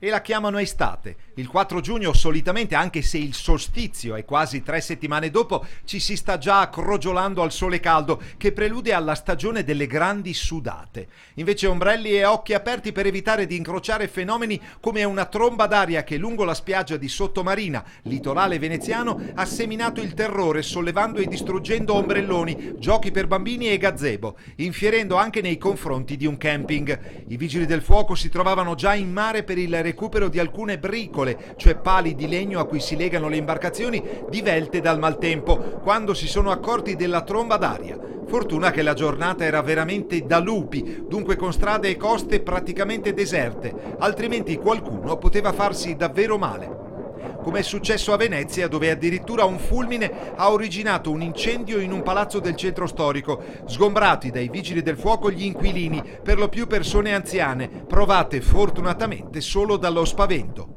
e la chiamano estate. Il 4 giugno solitamente, anche se il solstizio è quasi 3 settimane dopo, ci si sta già crogiolando al sole caldo che prelude alla stagione delle grandi sudate. Invece ombrelli e occhi aperti per evitare di incrociare fenomeni come una tromba d'aria che lungo la spiaggia di Sottomarina, litorale veneziano, ha seminato il terrore sollevando e distruggendo ombrelloni, giochi per bambini e gazebo, infierendo anche nei confronti di un camping. I vigili del fuoco si trovavano già in mare per il recupero di alcune bricole, cioè pali di legno a cui si legano le imbarcazioni divelte dal maltempo, quando si sono accorti della tromba d'aria. Fortuna che la giornata era veramente da lupi, dunque con strade e coste praticamente deserte, altrimenti qualcuno poteva farsi davvero male. Come è successo a Venezia, dove addirittura un fulmine ha originato un incendio in un palazzo del centro storico, sgombrati dai vigili del fuoco gli inquilini, per lo più persone anziane, provate fortunatamente solo dallo spavento.